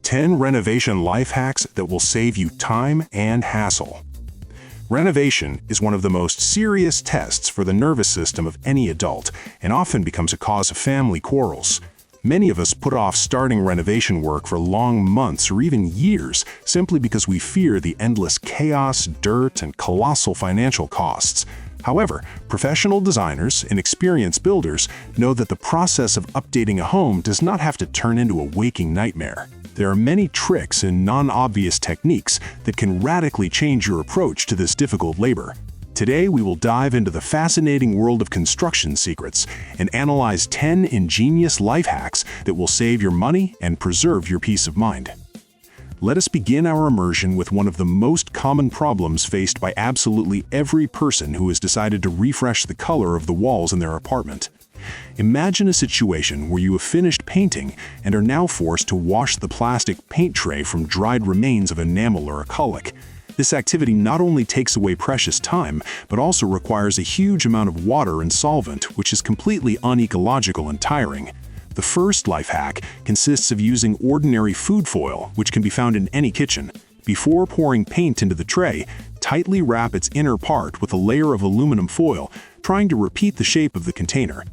10 renovation life hacks that will save you time and hassle. Renovation is one of the most serious tests for the nervous system of any adult and often becomes a cause of family quarrels. Many of us put off starting renovation work for long months or even years simply because we fear the endless chaos, dirt, and colossal financial costs. However, professional designers and experienced builders know that the process of updating a home does not have to turn into a waking nightmare. There are many tricks and non-obvious techniques that can radically change your approach to this difficult labor. Today, we will dive into the fascinating world of construction secrets and analyze 10 ingenious life hacks that will save your money and preserve your peace of mind. Let us begin our immersion with one of the most common problems faced by absolutely every person who has decided to refresh the color of the walls in their apartment. Imagine a situation where you have finished painting and are now forced to wash the plastic paint tray from dried remains of enamel or acrylic. This activity not only takes away precious time, but also requires a huge amount of water and solvent, which is completely unecological and tiring. The first life hack consists of using ordinary food foil, which can be found in any kitchen. Before pouring paint into the tray, tightly wrap its inner part with a layer of aluminum foil, trying to repeat the shape of the container.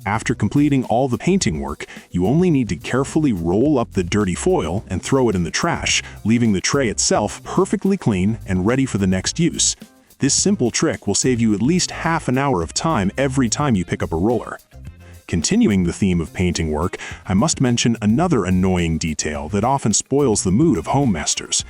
After completing all the painting work, you only need to carefully roll up the dirty foil and throw it in the trash, leaving the tray itself perfectly clean and ready for the next use. This simple trick will save you at least half an hour of time every time you pick up a roller. Continuing the theme of painting work, I must mention another annoying detail that often spoils the mood of home masters.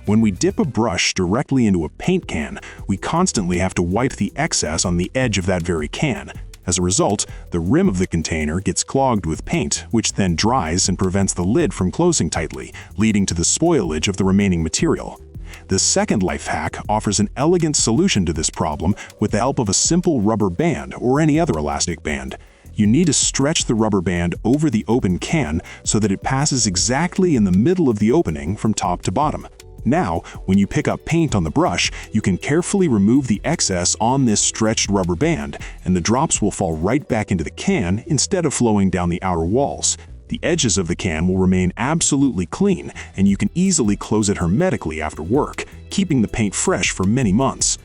When we dip a brush directly into a paint can, we constantly have to wipe the excess on the edge of that very can. As a result, the rim of the container gets clogged with paint, which then dries and prevents the lid from closing tightly, leading to the spoilage of the remaining material. The second life hack offers an elegant solution to this problem with the help of a simple rubber band or any other elastic band. You need to stretch the rubber band over the open can so that it passes exactly in the middle of the opening from top to bottom. Now, when you pick up paint on the brush, you can carefully remove the excess on this stretched rubber band, and the drops will fall right back into the can instead of flowing down the outer walls. The edges of the can will remain absolutely clean, and you can easily close it hermetically after work, keeping the paint fresh for many months.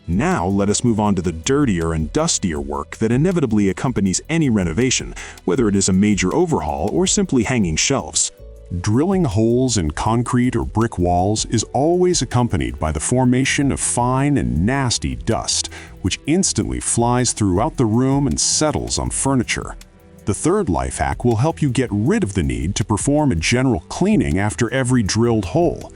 Now, let us move on to the dirtier and dustier work that inevitably accompanies any renovation, whether it is a major overhaul or simply hanging shelves. Drilling holes in concrete or brick walls is always accompanied by the formation of fine and nasty dust, which instantly flies throughout the room and settles on furniture. The third life hack will help you get rid of the need to perform a general cleaning after every drilled hole.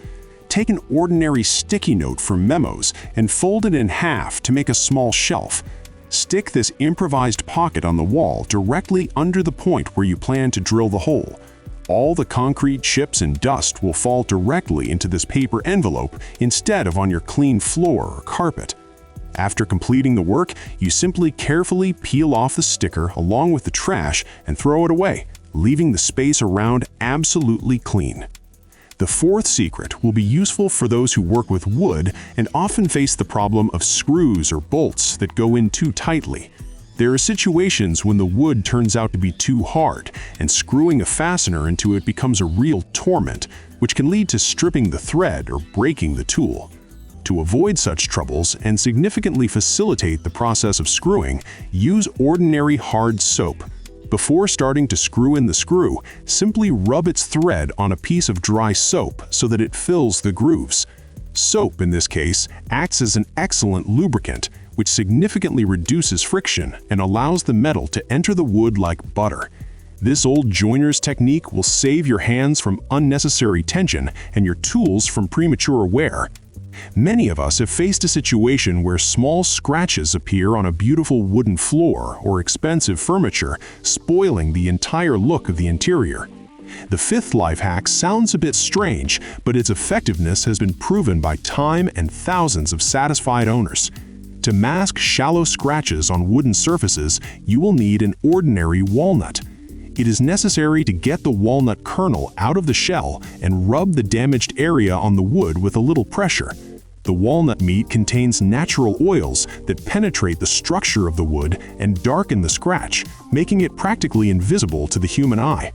Take an ordinary sticky note from memos and fold it in half to make a small shelf. Stick this improvised pocket on the wall directly under the point where you plan to drill the hole. All the concrete chips and dust will fall directly into this paper envelope instead of on your clean floor or carpet. After completing the work, you simply carefully peel off the sticker along with the trash and throw it away, leaving the space around absolutely clean. The fourth secret will be useful for those who work with wood and often face the problem of screws or bolts that go in too tightly. There are situations when the wood turns out to be too hard, and screwing a fastener into it becomes a real torment, which can lead to stripping the thread or breaking the tool. To avoid such troubles and significantly facilitate the process of screwing, use ordinary hard soap. Before starting to screw in the screw, simply rub its thread on a piece of dry soap so that it fills the grooves. Soap, in this case, acts as an excellent lubricant, which significantly reduces friction and allows the metal to enter the wood like butter. This old joiner's technique will save your hands from unnecessary tension and your tools from premature wear. Many of us have faced a situation where small scratches appear on a beautiful wooden floor or expensive furniture, spoiling the entire look of the interior. The fifth life hack sounds a bit strange, but its effectiveness has been proven by time and thousands of satisfied owners. To mask shallow scratches on wooden surfaces, you will need an ordinary walnut. It is necessary to get the walnut kernel out of the shell and rub the damaged area on the wood with a little pressure. The walnut meat contains natural oils that penetrate the structure of the wood and darken the scratch, making it practically invisible to the human eye.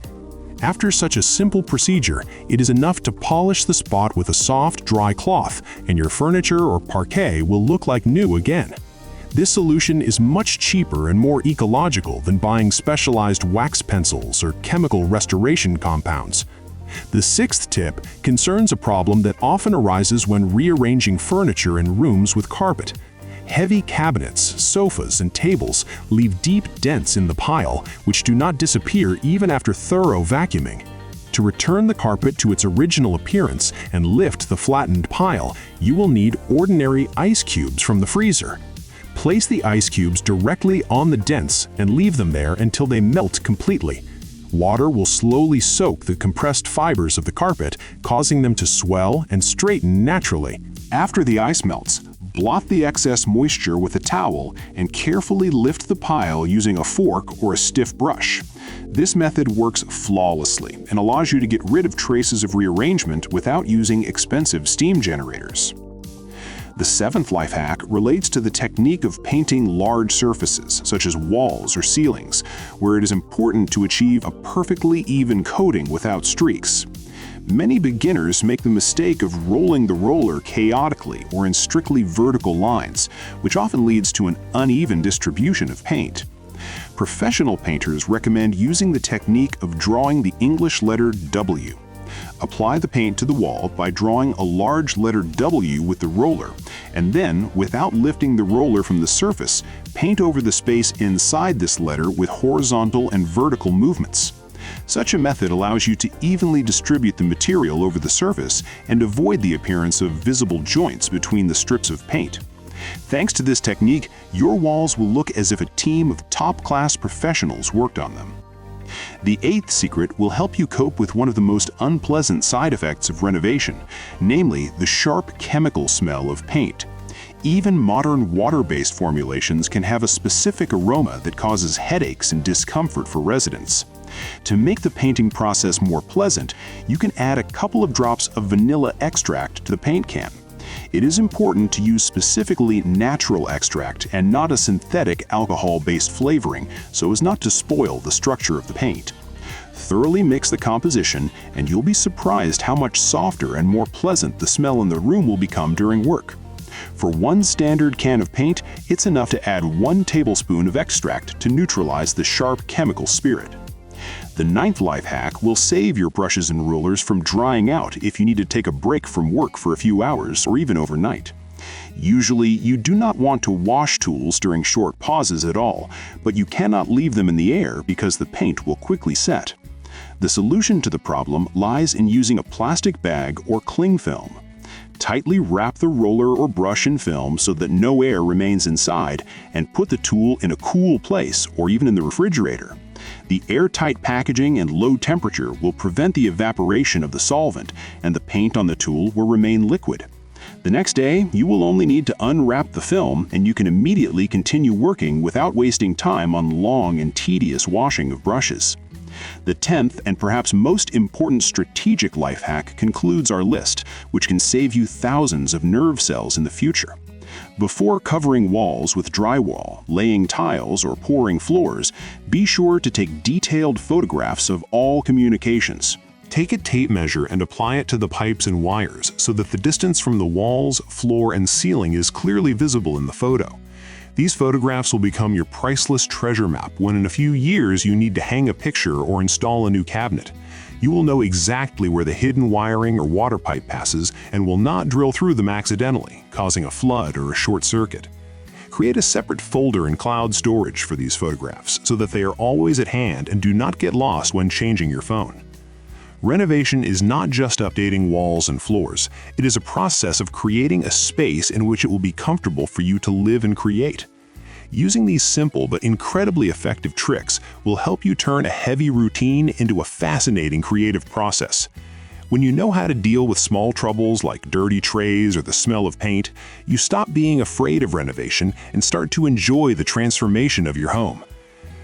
After such a simple procedure, it is enough to polish the spot with a soft, dry cloth, and your furniture or parquet will look like new again. This solution is much cheaper and more ecological than buying specialized wax pencils or chemical restoration compounds. The sixth tip concerns a problem that often arises when rearranging furniture in rooms with carpet. Heavy cabinets, sofas, and tables leave deep dents in the pile, which do not disappear even after thorough vacuuming. To return the carpet to its original appearance and lift the flattened pile, you will need ordinary ice cubes from the freezer. Place the ice cubes directly on the dents and leave them there until they melt completely. Water will slowly soak the compressed fibers of the carpet, causing them to swell and straighten naturally. After the ice melts, blot the excess moisture with a towel and carefully lift the pile using a fork or a stiff brush. This method works flawlessly and allows you to get rid of traces of rearrangement without using expensive steam generators. The seventh life hack relates to the technique of painting large surfaces, such as walls or ceilings, where it is important to achieve a perfectly even coating without streaks. Many beginners make the mistake of rolling the roller chaotically or in strictly vertical lines, which often leads to an uneven distribution of paint. Professional painters recommend using the technique of drawing the English letter W. Apply the paint to the wall by drawing a large letter W with the roller, and then, without lifting the roller from the surface, paint over the space inside this letter with horizontal and vertical movements. Such a method allows you to evenly distribute the material over the surface and avoid the appearance of visible joints between the strips of paint. Thanks to this technique, your walls will look as if a team of top-class professionals worked on them. The eighth secret will help you cope with one of the most unpleasant side effects of renovation, namely the sharp chemical smell of paint. Even modern water-based formulations can have a specific aroma that causes headaches and discomfort for residents. To make the painting process more pleasant, you can add a couple of drops of vanilla extract to the paint can. It is important to use specifically natural extract and not a synthetic alcohol-based flavoring so as not to spoil the structure of the paint. Thoroughly mix the composition and you'll be surprised how much softer and more pleasant the smell in the room will become during work. For one standard can of paint, it's enough to add 1 tablespoon of extract to neutralize the sharp chemical spirit. The ninth life hack will save your brushes and rulers from drying out if you need to take a break from work for a few hours or even overnight. Usually, you do not want to wash tools during short pauses at all, but you cannot leave them in the air because the paint will quickly set. The solution to the problem lies in using a plastic bag or cling film. Tightly wrap the roller or brush in film so that no air remains inside, and put the tool in a cool place or even in the refrigerator. The airtight packaging and low temperature will prevent the evaporation of the solvent, and the paint on the tool will remain liquid. The next day, you will only need to unwrap the film, and you can immediately continue working without wasting time on long and tedious washing of brushes. The 10th and perhaps most important strategic life hack concludes our list, which can save you thousands of nerve cells in the future. Before covering walls with drywall, laying tiles, or pouring floors, be sure to take detailed photographs of all communications. Take a tape measure and apply it to the pipes and wires so that the distance from the walls, floor, and ceiling is clearly visible in the photo. These photographs will become your priceless treasure map when in a few years you need to hang a picture or install a new cabinet. You will know exactly where the hidden wiring or water pipe passes and will not drill through them accidentally, causing a flood or a short circuit. Create a separate folder in cloud storage for these photographs so that they are always at hand and do not get lost when changing your phone. Renovation is not just updating walls and floors. It is a process of creating a space in which it will be comfortable for you to live and create. Using these simple but incredibly effective tricks will help you turn a heavy routine into a fascinating creative process. When you know how to deal with small troubles like dirty trays or the smell of paint, you stop being afraid of renovation and start to enjoy the transformation of your home.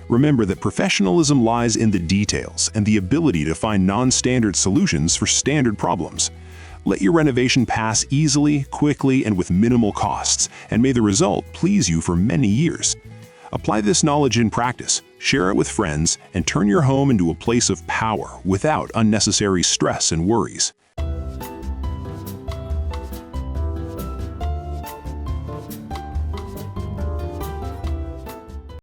Remember that professionalism lies in the details and the ability to find non-standard solutions for standard problems. Let your renovation pass easily, quickly, and with minimal costs, and may the result please you for many years. Apply this knowledge in practice, share it with friends, and turn your home into a place of power without unnecessary stress and worries.